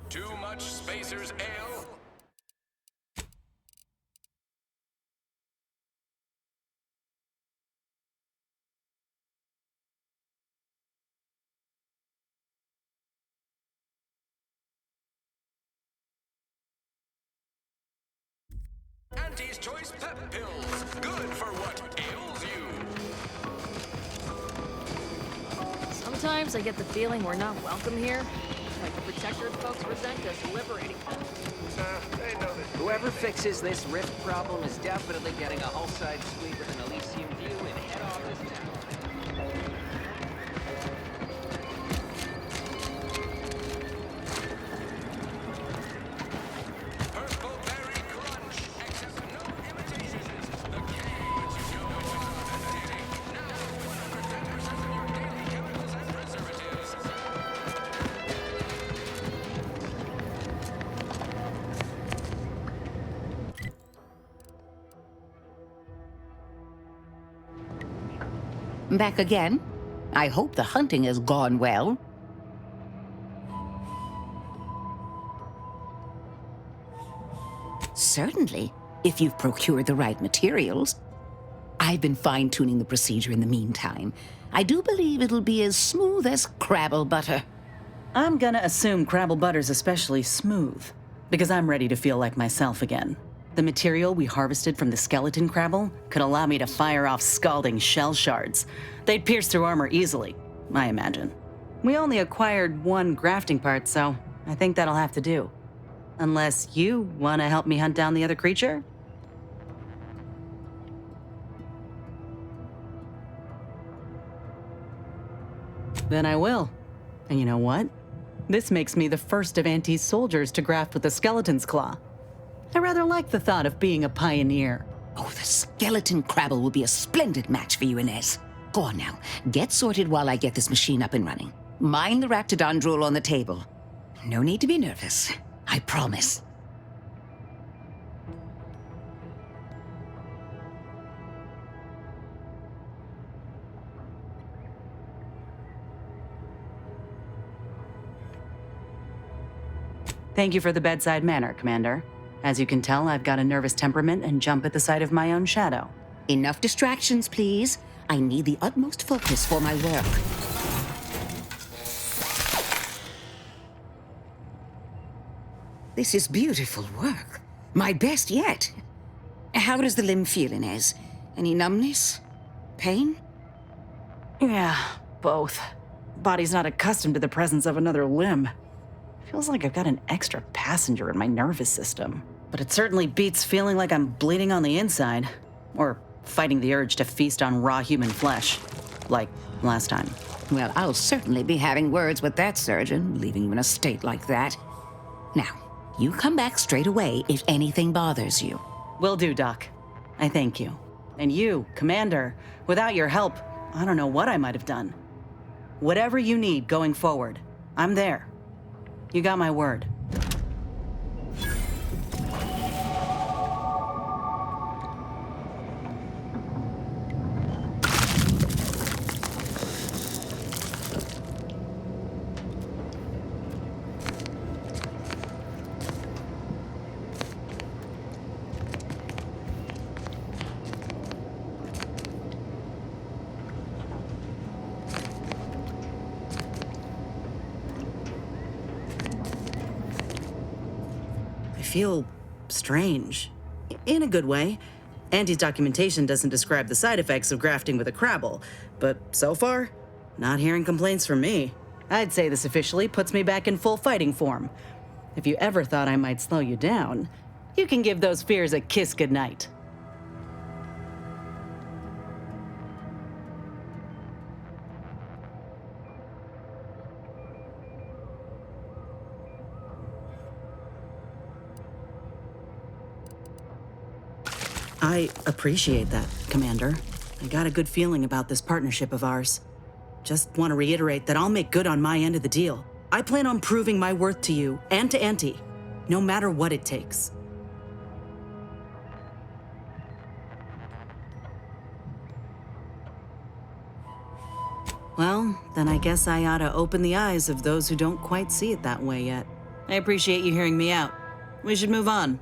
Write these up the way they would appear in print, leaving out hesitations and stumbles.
Too much Spacer's Ale? Auntie's Choice Pep Pills. Good for what ails you. Sometimes I get the feeling we're not welcome here. Like the Protectorate folks resent us liberating them. They know this. Whoever fixes this rift problem is definitely getting a hull-side suite with an Elysium view in head office now. Purple Berry Crunch. Accept no imitations. The game which you know is authentic. Now 110% of your daily chemicals and preservatives. Back again? I hope the hunting has gone well. Certainly, if you've procured the right materials. I've been fine-tuning the procedure in the meantime. I do believe it'll be as smooth as Crabble butter. I'm gonna assume Crabble butter's especially smooth, because I'm ready to feel like myself again. The material we harvested from the skeleton crabble could allow me to fire off scalding shell shards. They'd pierce through armor easily, I imagine. We only acquired one grafting part, so I think that'll have to do. Unless you want to help me hunt down the other creature? Then I will. And you know what? This makes me the first of Auntie's soldiers to graft with the skeleton's claw. I rather like the thought of being a pioneer. Oh, the skeleton Crabble will be a splendid match for you, Inez. Go on now. Get sorted while I get this machine up and running. Mind the Raptidon drool on the table. No need to be nervous. I promise. Thank you for the bedside manner, Commander. As you can tell, I've got a nervous temperament and jump at the sight of my own shadow. Enough distractions, please. I need the utmost focus for my work. This is beautiful work. My best yet. How does the limb feel, Inez? Any numbness? Pain? Yeah, both. Body's not accustomed to the presence of another limb. Feels like I've got an extra passenger in my nervous system. But it certainly beats feeling like I'm bleeding on the inside. Or fighting the urge to feast on raw human flesh. Like last time. Well, I'll certainly be having words with that surgeon, leaving you in a state like that. Now, you come back straight away if anything bothers you. Will do, Doc. I thank you. And you, Commander, without your help, I don't know what I might have done. Whatever you need going forward, I'm there. You got my word. I feel strange. In a good way. Auntie's documentation doesn't describe the side effects of grafting with a Crabble, but so far, not hearing complaints from me. I'd say this officially puts me back in full fighting form. If you ever thought I might slow you down, you can give those fears a kiss goodnight. I appreciate that, Commander. I got a good feeling about this partnership of ours. Just want to reiterate that I'll make good on my end of the deal. I plan on proving my worth to you and to Auntie, no matter what it takes. Well, then I guess I ought to open the eyes of those who don't quite see it that way yet. I appreciate you hearing me out. We should move on.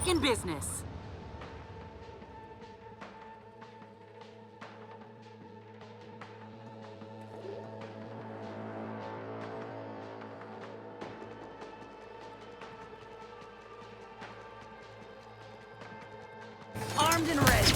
in business. Armed and ready.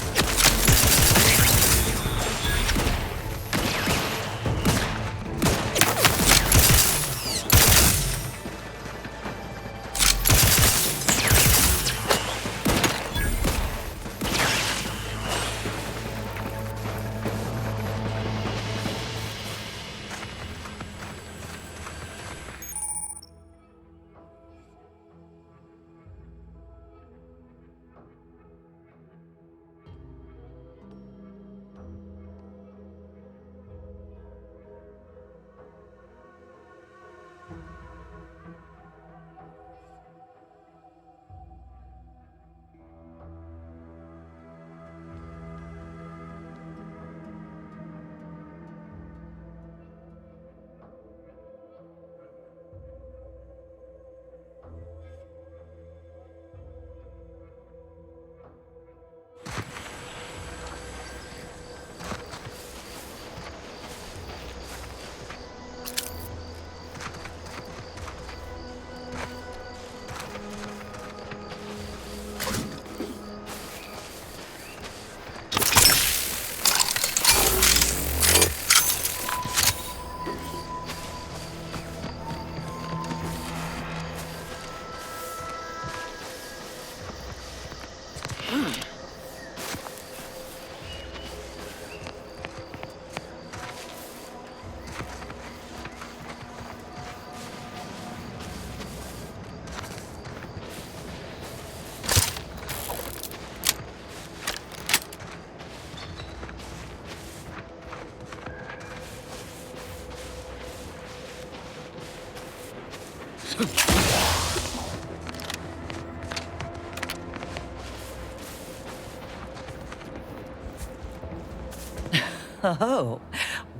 Oh,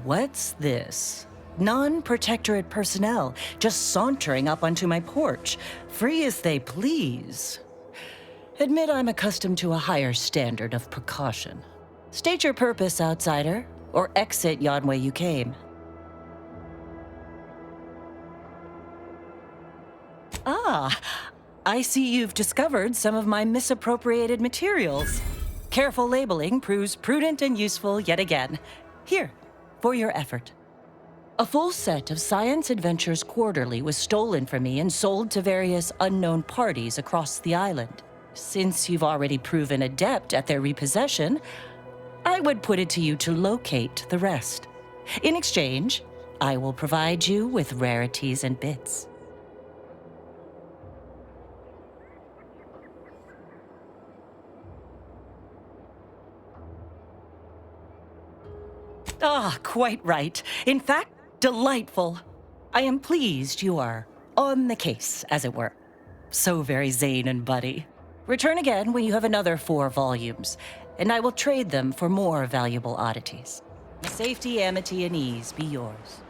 what's this? Non-protectorate personnel just sauntering up onto my porch, free as they please. Admit I'm accustomed to a higher standard of precaution. State your purpose, outsider, or exit yon way you came. Ah, I see you've discovered some of my misappropriated materials. Careful labeling proves prudent and useful yet again. Here, for your effort. A full set of Science Adventures Quarterly was stolen from me and sold to various unknown parties across the island. Since you've already proven adept at their repossession, I would put it to you to locate the rest. In exchange, I will provide you with rarities and bits. Ah, quite right. In fact, delightful. I am pleased you are on the case, as it were. So very Zane and Buddy. Return again when you have another 4 volumes, and I will trade them for more valuable oddities. Safety, amity, and ease be yours.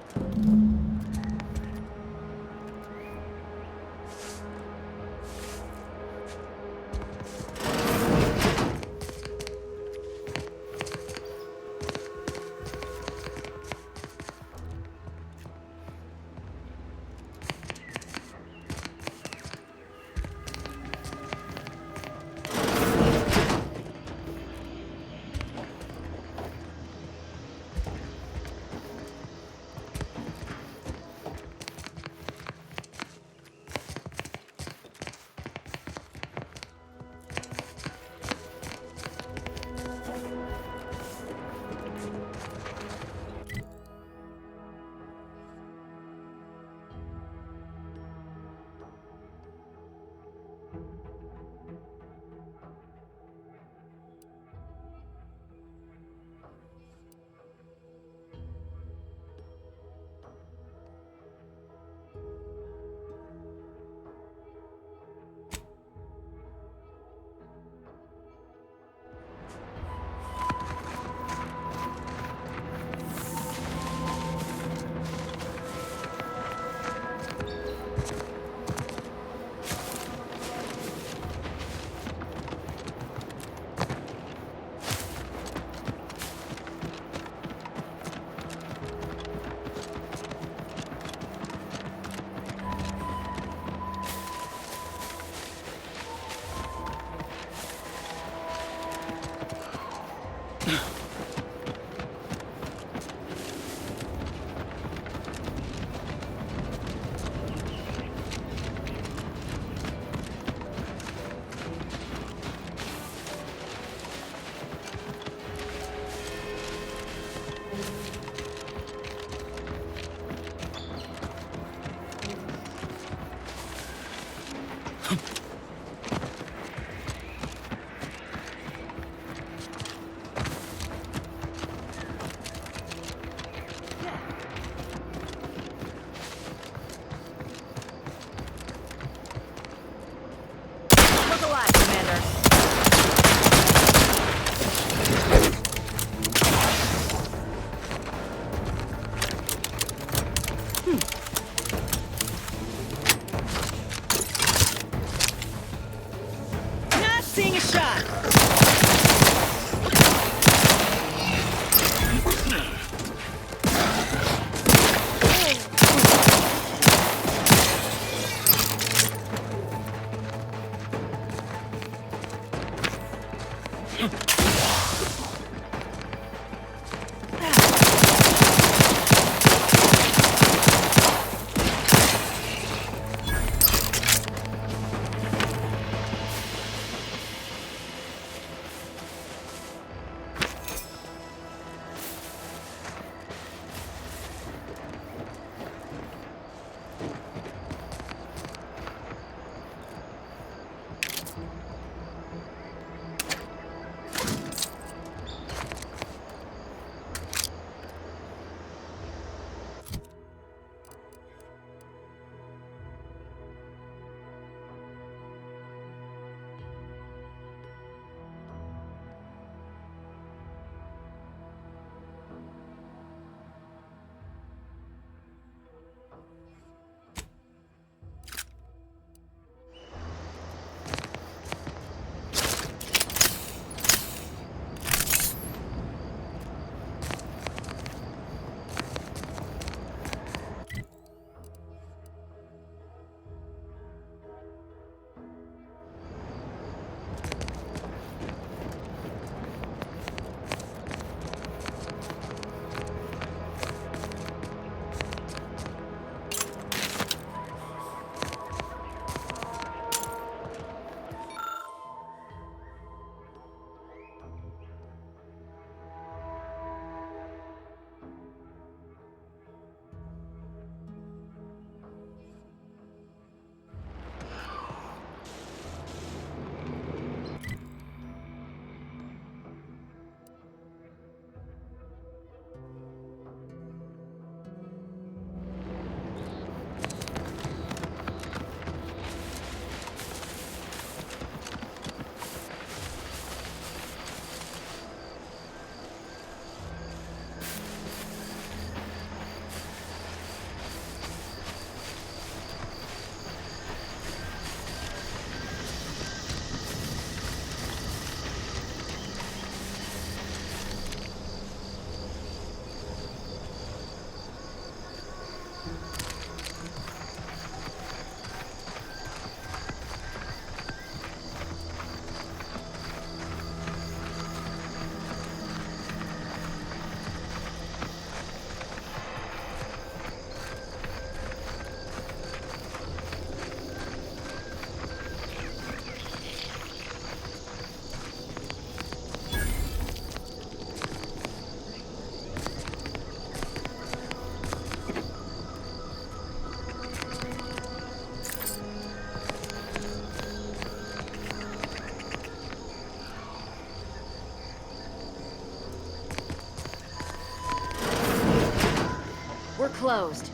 Look alive, Commander. Not seeing a shot. We're closed.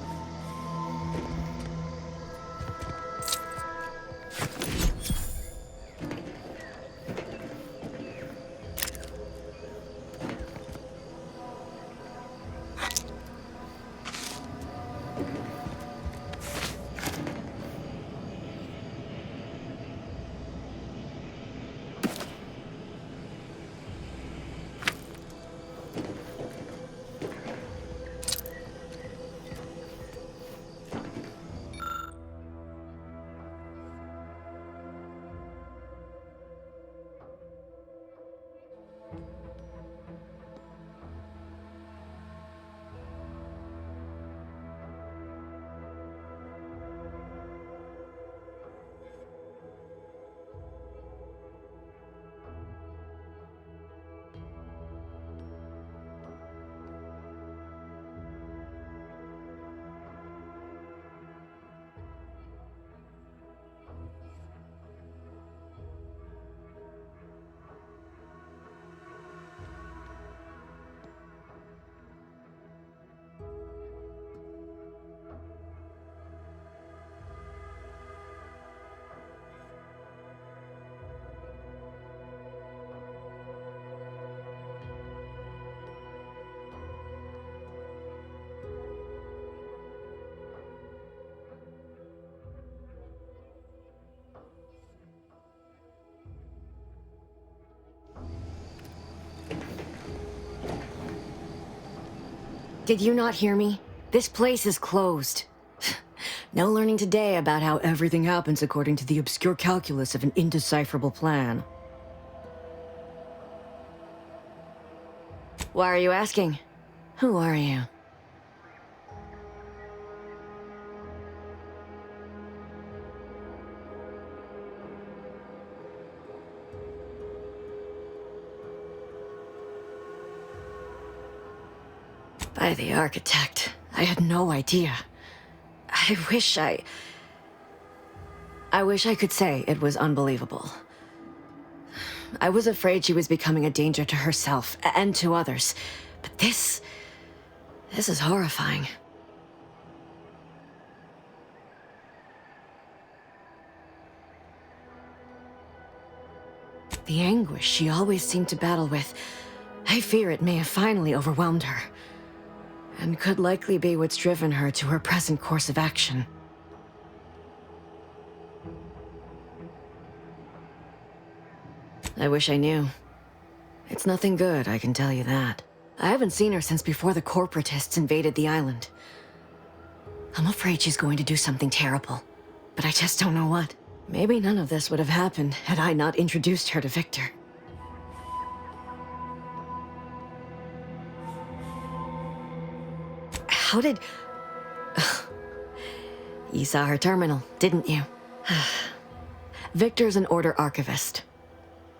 Did you not hear me? This place is closed. No learning today about how everything happens according to the obscure calculus of an indecipherable plan. Why are you asking? Who are you? By the architect, I had no idea. I wish I could say it was unbelievable. I was afraid she was becoming a danger to herself and to others. But this is horrifying. The anguish she always seemed to battle with, I fear it may have finally overwhelmed her, and could likely be what's driven her to her present course of action. I wish I knew. It's nothing good, I can tell you that. I haven't seen her since before the corporatists invaded the island. I'm afraid she's going to do something terrible, but I just don't know what. Maybe none of this would have happened had I not introduced her to Victor. How did... You saw her terminal, didn't you? Victor's an Order archivist.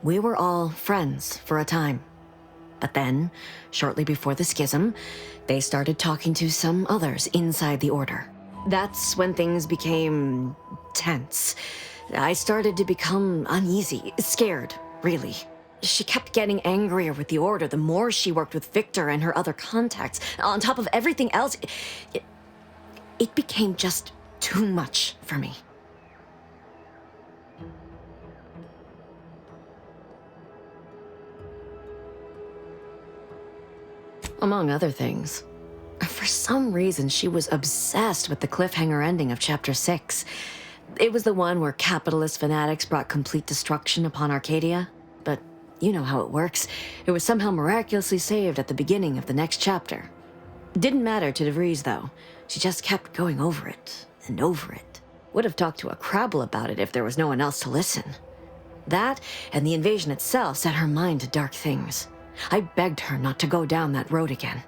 We were all friends for a time. But then, shortly before the schism, they started talking to some others inside the Order. That's when things became tense. I started to become uneasy, scared, really. She kept getting angrier with the Order the more she worked with Victor and her other contacts. On top of everything else, it became just too much for me. Among other things, for some reason she was obsessed with the cliffhanger ending of Chapter 6. It was the one where capitalist fanatics brought complete destruction upon Arcadia. But you know how it works. It was somehow miraculously saved at the beginning of the next chapter. Didn't matter to DeVries, though. She just kept going over it and over it. Would have talked to a Crabble about it if there was no one else to listen. That and the invasion itself set her mind to dark things. I begged her not to go down that road again.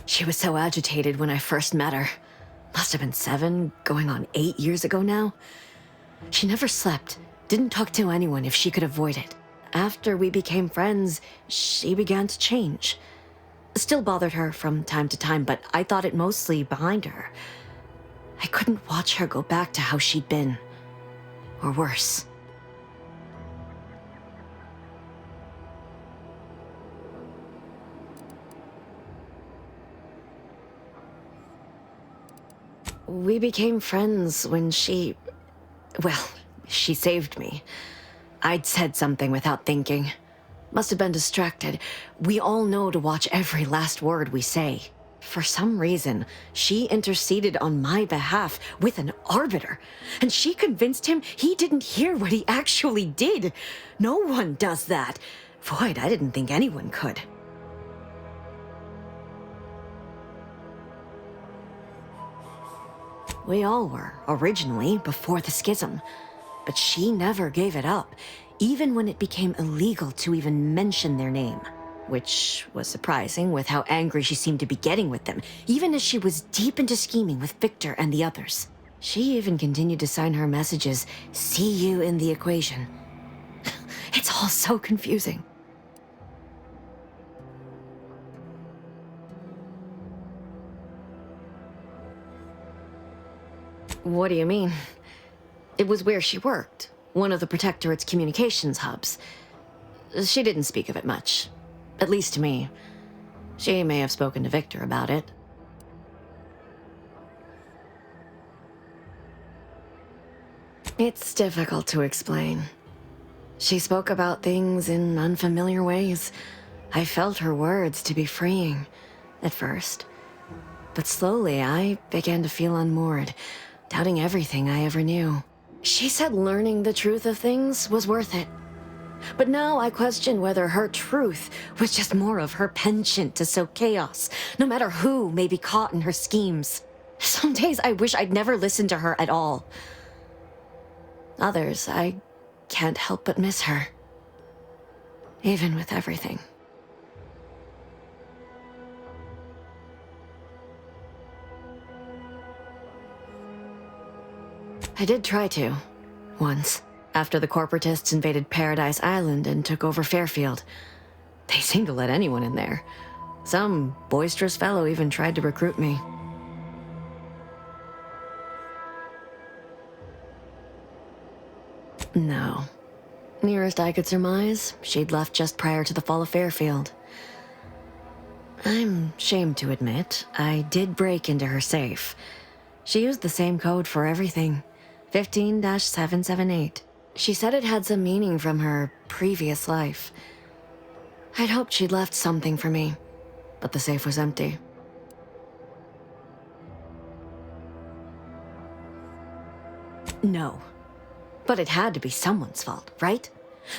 She was so agitated when I first met her. Must have been 7, going on 8 years ago now. She never slept, didn't talk to anyone if she could avoid it. After we became friends, she began to change. Still bothered her from time to time, but I thought it mostly behind her. I couldn't watch her go back to how she'd been. Or worse. We became friends when she saved me. I'd said something without thinking. Must have been distracted. We all know to watch every last word we say. For some reason, she interceded on my behalf with an arbiter, and she convinced him he didn't hear what he actually did. No one does that. Void, I didn't think anyone could. We all were, originally, before the schism. But she never gave it up, even when it became illegal to even mention their name. Which was surprising with how angry she seemed to be getting with them, even as she was deep into scheming with Victor and the others. She even continued to sign her messages, "See you in the equation." It's all so confusing. What do you mean? It was where she worked, one of the Protectorate's communications hubs. She didn't speak of it much, at least to me. She may have spoken to Victor about it. It's difficult to explain. She spoke about things in unfamiliar ways. I felt her words to be freeing, at first. But slowly, I began to feel unmoored, doubting everything I ever knew. She said learning the truth of things was worth it. But now I question whether her truth was just more of her penchant to sow chaos, no matter who may be caught in her schemes. Some days I wish I'd never listened to her at all. Others, I can't help but miss her. Even with everything. I did try to, once, after the corporatists invaded Paradise Island and took over Fairfield. They seemed to let anyone in there. Some boisterous fellow even tried to recruit me. No. Nearest I could surmise, she'd left just prior to the fall of Fairfield. I'm ashamed to admit, I did break into her safe. She used the same code for everything. 15-778. She said it had some meaning from her previous life. I'd hoped she'd left something for me, but the safe was empty. No. But it had to be someone's fault, right?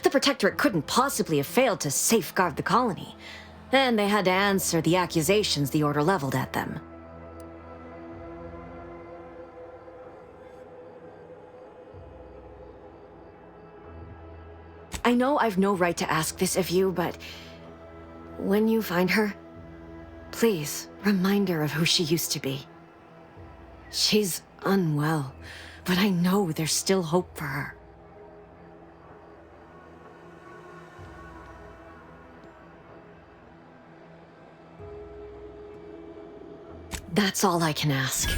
The Protectorate couldn't possibly have failed to safeguard the colony. And they had to answer the accusations the Order leveled at them. I know I've no right to ask this of you, but when you find her, please remind her of who she used to be. She's unwell, but I know there's still hope for her. That's all I can ask.